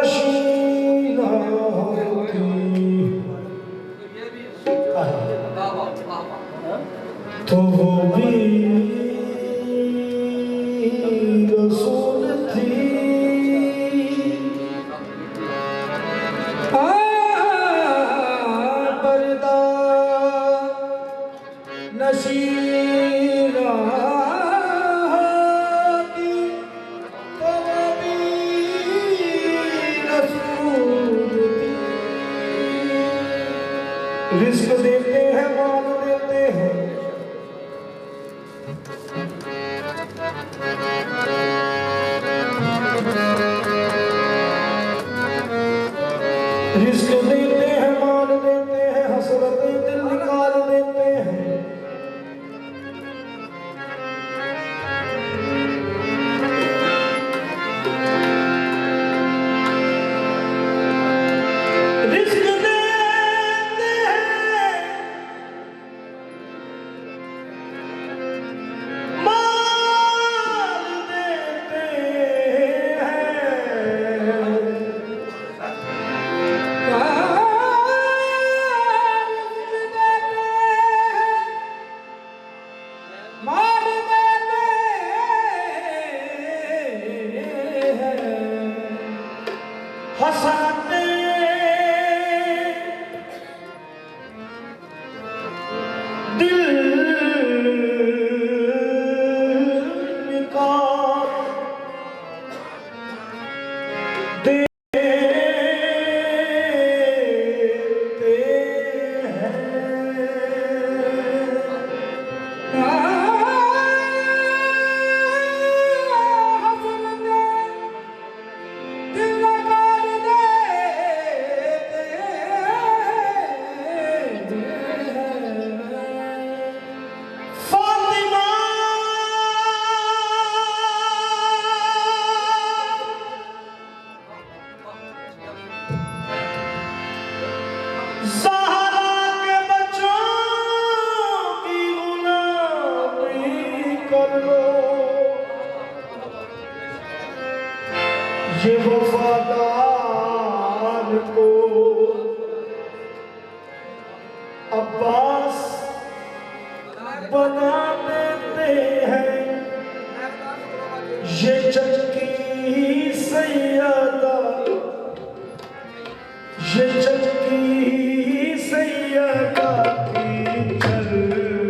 नशीना होती तो वो भी रसूल थी। पर्दा नशीना होती तो वो भी रसूल थी। रिस्क देते हैं, माल देते हैं, रिस्क देते हैं, माल देते हैं, हसरतें दिल निकाल देते हैं। रिस्क देते हैं, माल देते हंसाते दिल निकाल देते ज़हरा के बच्चों की गुलामी कर लो, ये वफादार को अब्बास बना देते हैं। ये चक्की सैयदा, ये चक्की सैयदा की चल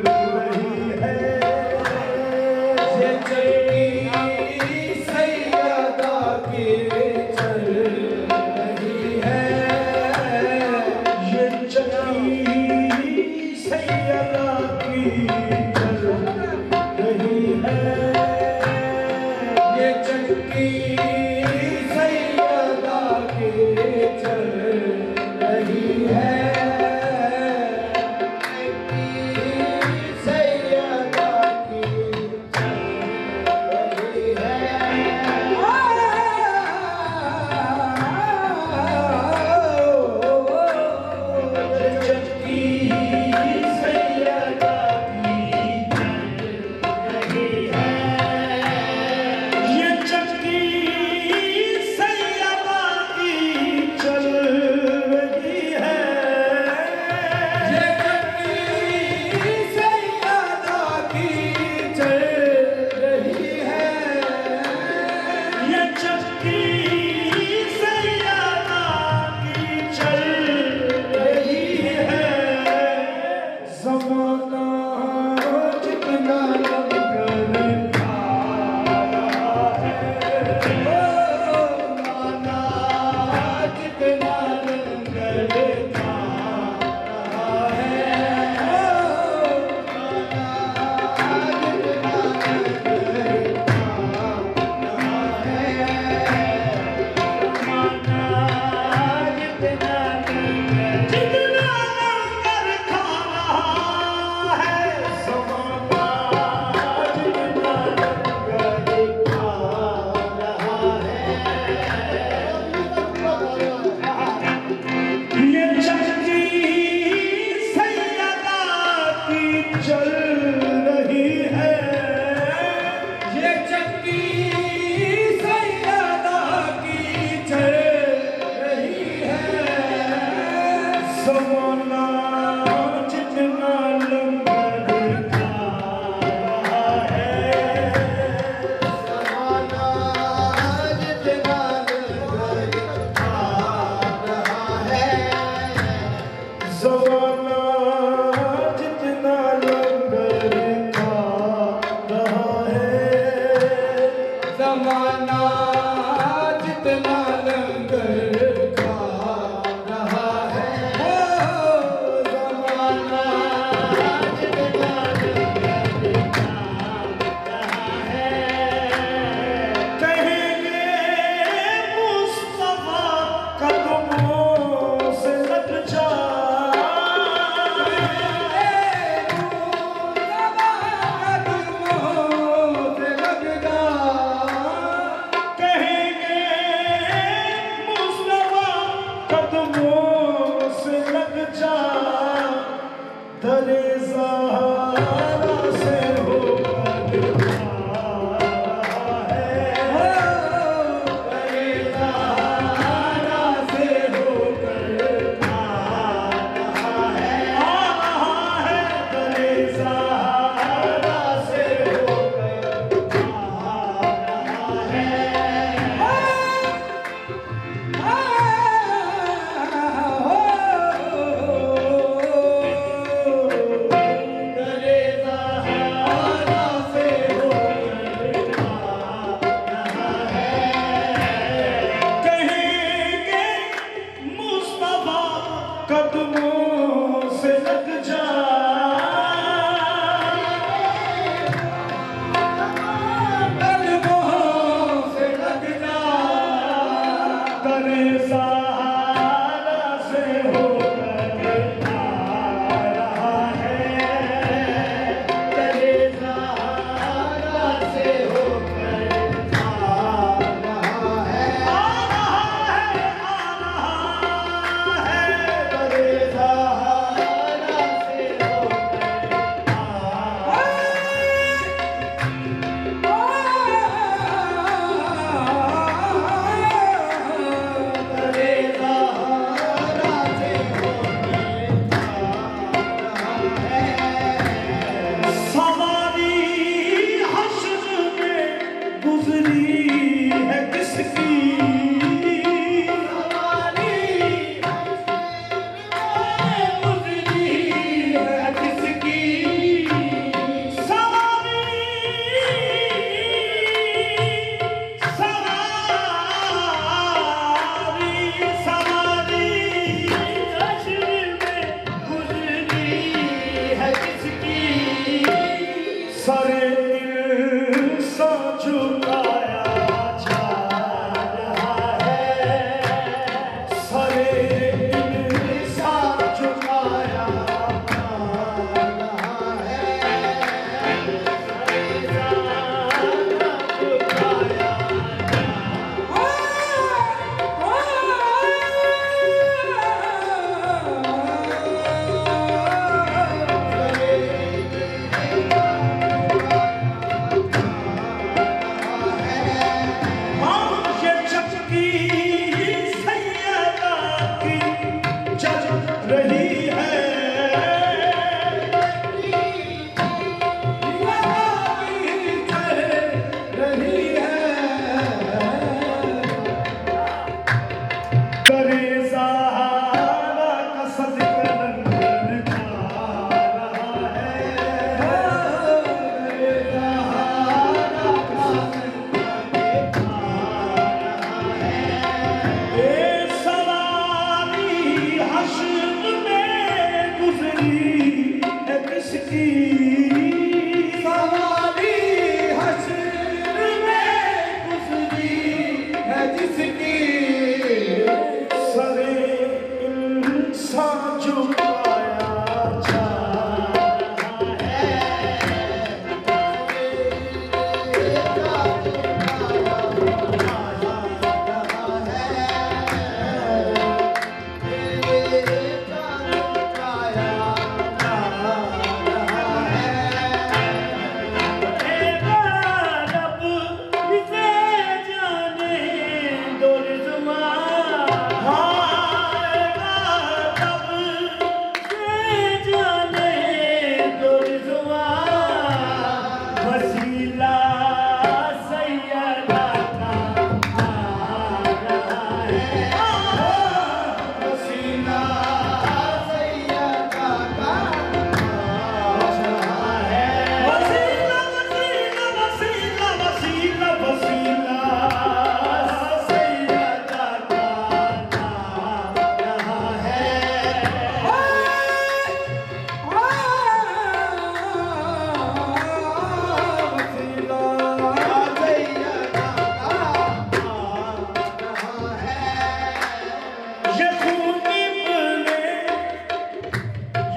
रही है। ये चक्की सैयदा की चल रही है। ये चक्की सैयदा की चल रही है। ये चक्की सैयदा की चल रही है। सैयदा की चल रही है।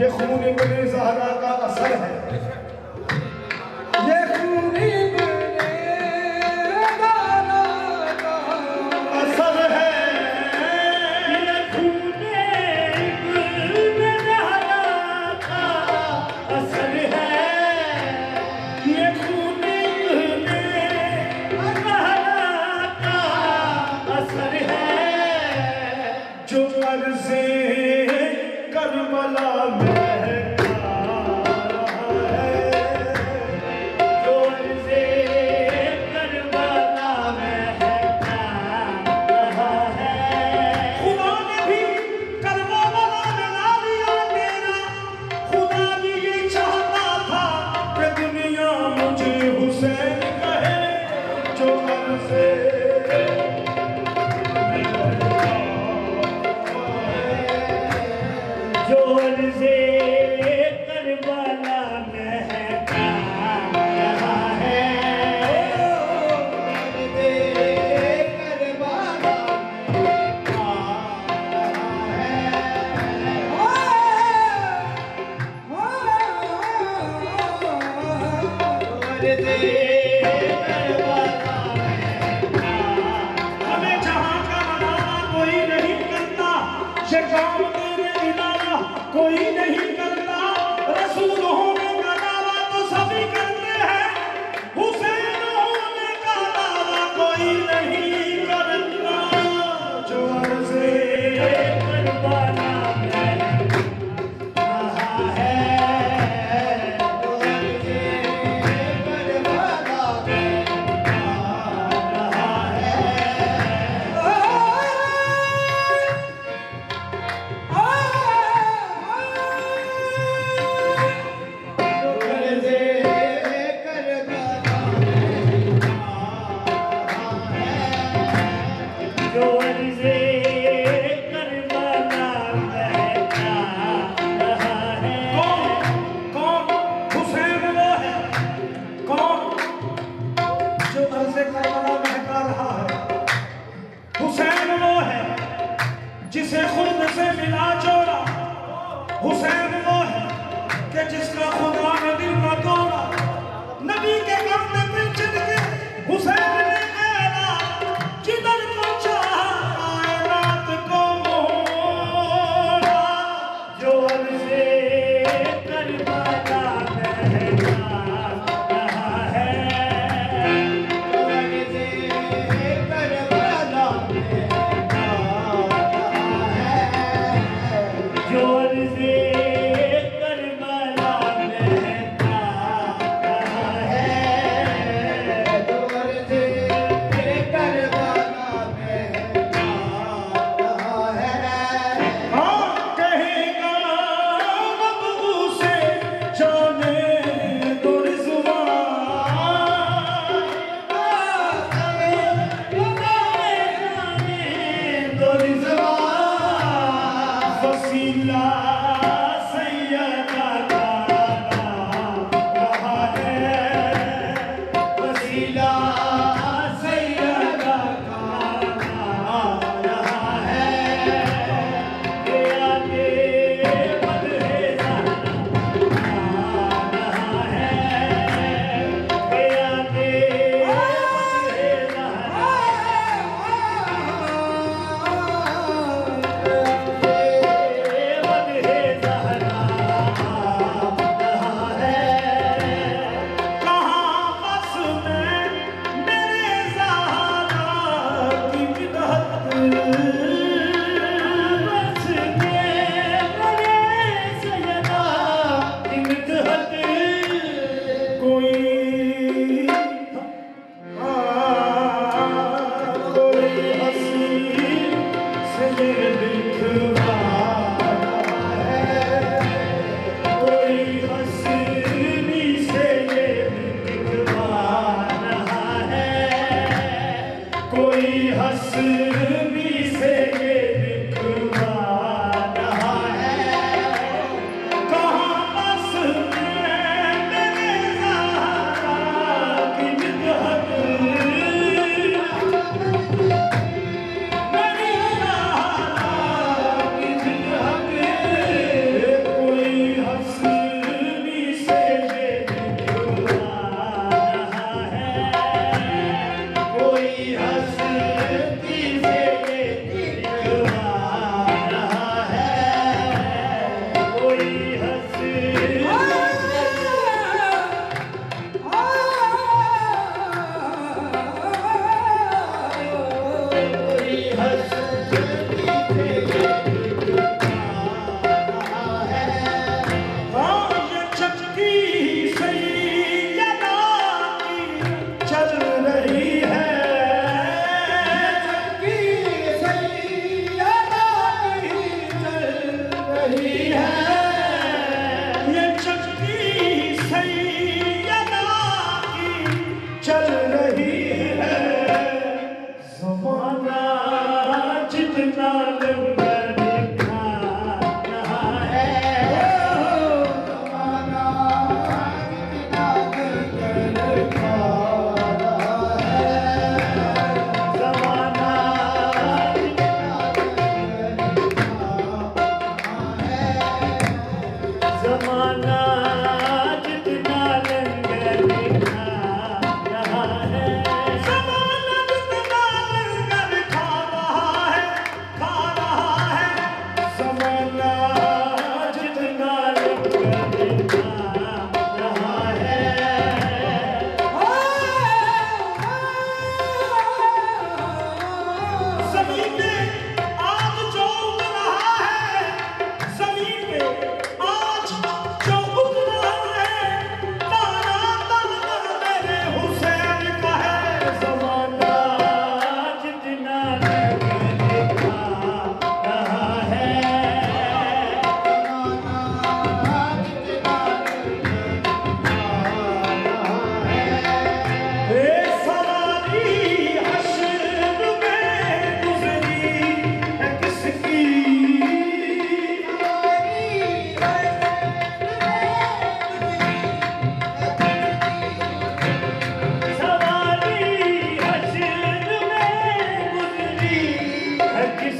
ये खून इब्ने ज़हरा का असर है, ये खून इब्ने ज़हरा का असर है, ये खून इब्ने ज़हरा का असर है, ये खून इब्ने ज़हरा का असर है, जो अर्ज़े करबला में है जिसे काम तेरे अलावा कोई नहीं करता, रसूल होने का दावा तो सभी करते हैं, हुसैन होने का दावा कोई नहीं करता। जो अर्ज़े करबला में कहा है, जो अर्ज़े करबला में कहा है, जो अर्ज़े करबला में कहा है। कौन हुसैन वो है, कौन जो अर्ज़े करबला महका रहा है? हुसैन वो है जिसे खुद से मिला जोड़ा, हुसैन वो है कि जिसका खुदा ने दिल का तोड़ा, नबी के कंधे पे चढ़ के हुसैन ने ऐला जिधर को चाहा कायनात को मोड़ा। जो अर्ज़े करबला में कहा है, जो अर्ज़े करबला में कहा है, जो अर्ज़े करबला में कहा है, जो अर्ज़े करबला में कहा है। हाँ कहेगा मबू से जाने दो रिज़वान, जाने दो रिज़वान, वसीला सैयदा का कहा है, वसीला सैयदा का कहा है। ये आगे बदले ज़हरा कहा है, ये आगे बदले ज़हरा बदले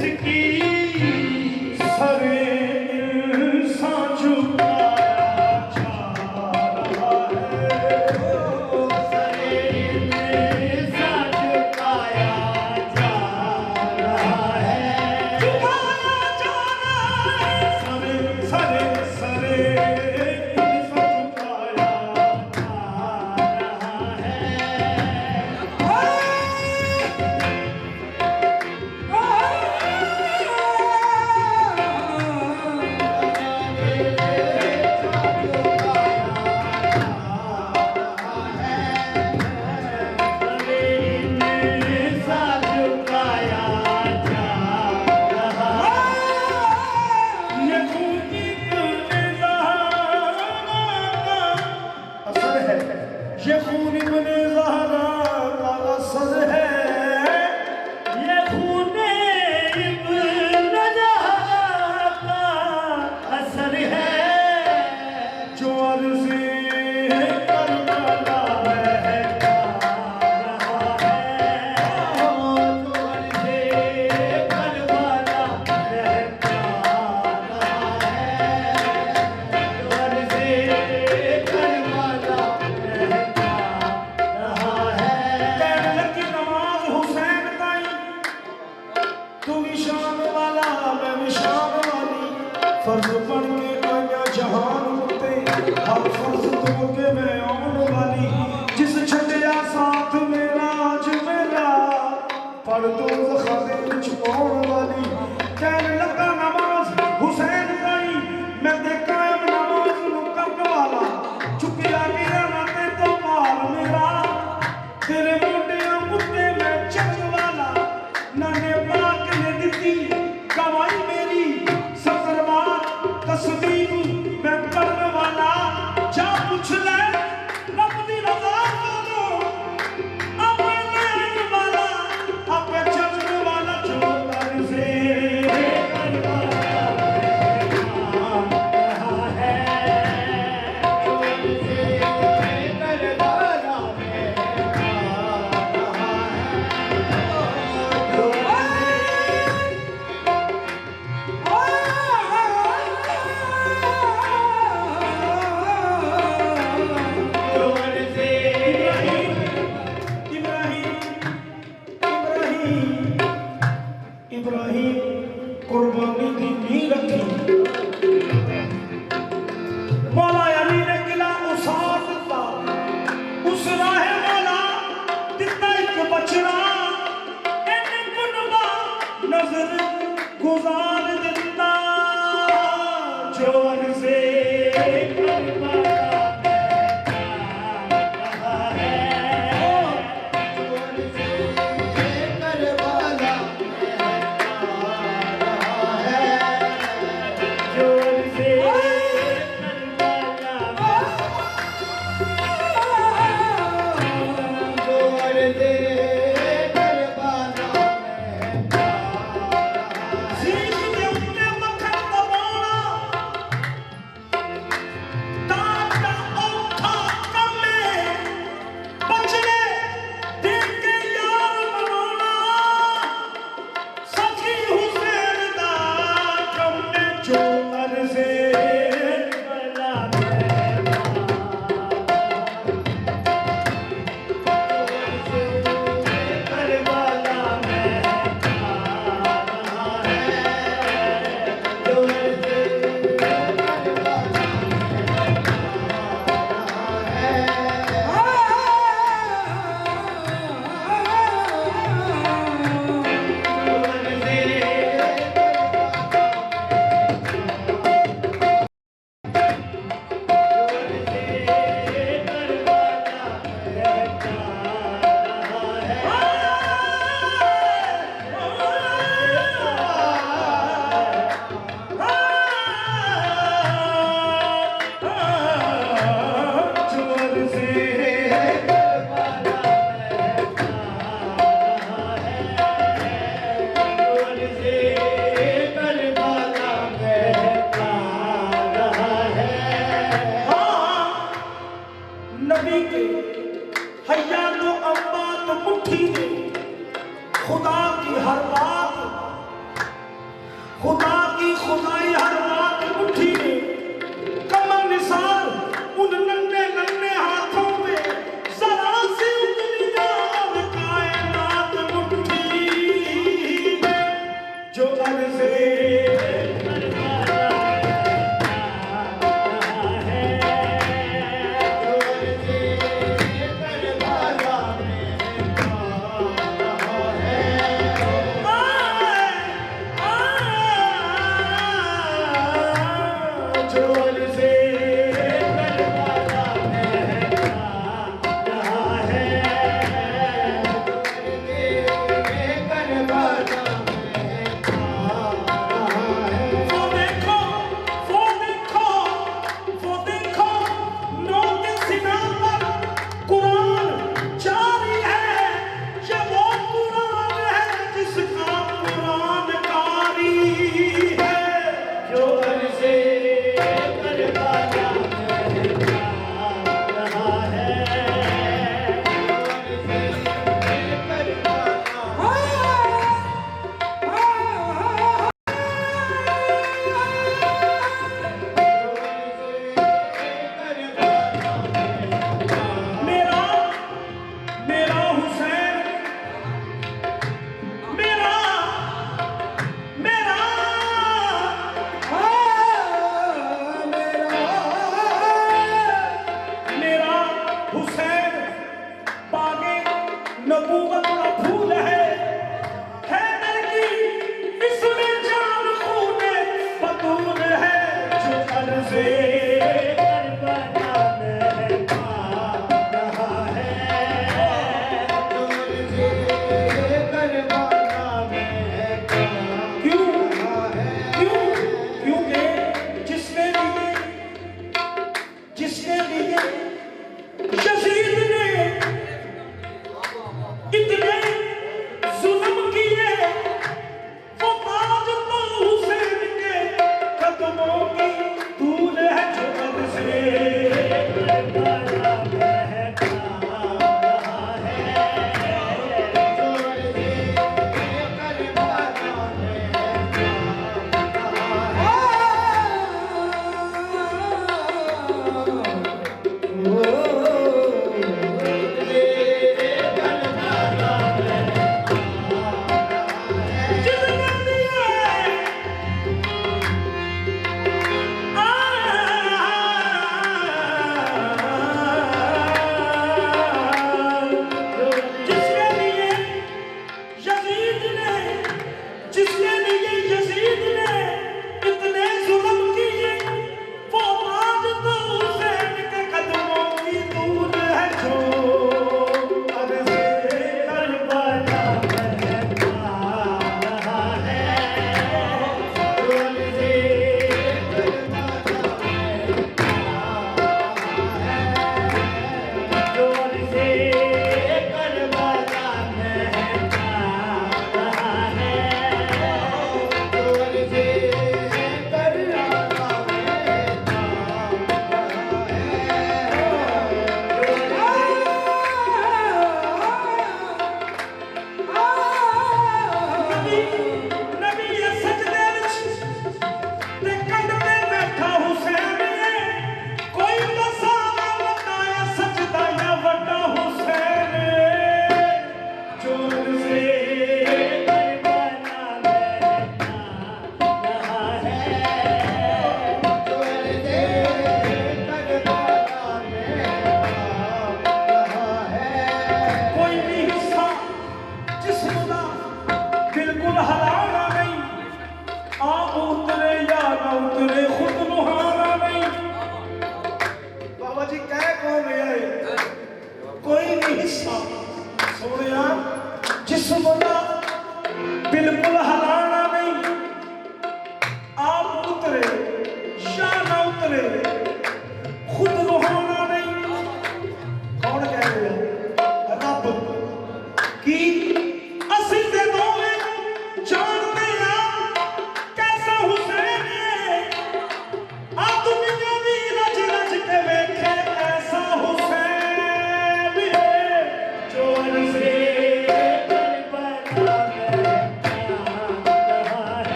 जिसकी सरे इंसान झुकाया जा रहा है, सरे इंसान झुकाया जा रहा है, झुकाया जा रहा है, सरे सरे इंसान झुकाया जा रहा ये खून इब्ने ज़हरा का असर है, ये खून इब्ने ज़हरा का असर है, जो अर्ज़े करबला महका रहा है, जो अर्ज़े करबला महका रहा है, जो अर्ज़े करबला फर्ज पढ़ के आया जहान उते, हर फर्ज तो के मैं आने वाली, जिस छटिया साथ मेरा आज मेरा, पढ़ दो ज़खाते छुपाने वाली, कहने लगा नमाज हुसैन ताई, मैं देखा नमाज नु करने वाला, चुकिया मेरा नाते तो माल मेरा, तेरे मोटिया मुद्दे में चक वाला, नाने पाक ने दी गवाही मेरी, तस्वीर मैं पढ़ने वाला, जा पूछ ले रब दी रज़ा को, अपने लेने वाला, अपने चलने वाला, जो अर्ज़े करबला रहा है, जो अर्ज़े करबला रहा है, इब्राहिम कुर्बानी की नींव रखी, मौला अली ने किला उसार दिता, उस राहे मौला दिता एक बचड़ा, इन्हें कुनबा नजर गुजार दिता, जो अर्ज़े करबला खुदा की खुदाई हर बात मुट्ठी में, कमर निसार उन नन्हे नन्हे हाथों में, जरा सी दुनिया और कायनात मुट्ठी में, जो अर्ज़े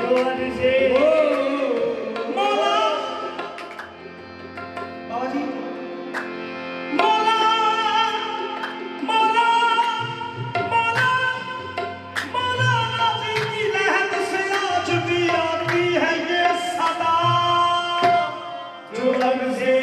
मौला बाबा जी मौला मौला मौला मौला नाज़ी की लहर से आज भी आती है ये सदा जो लग से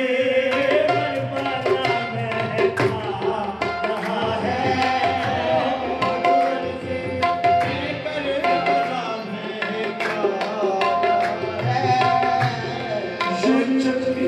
चटकी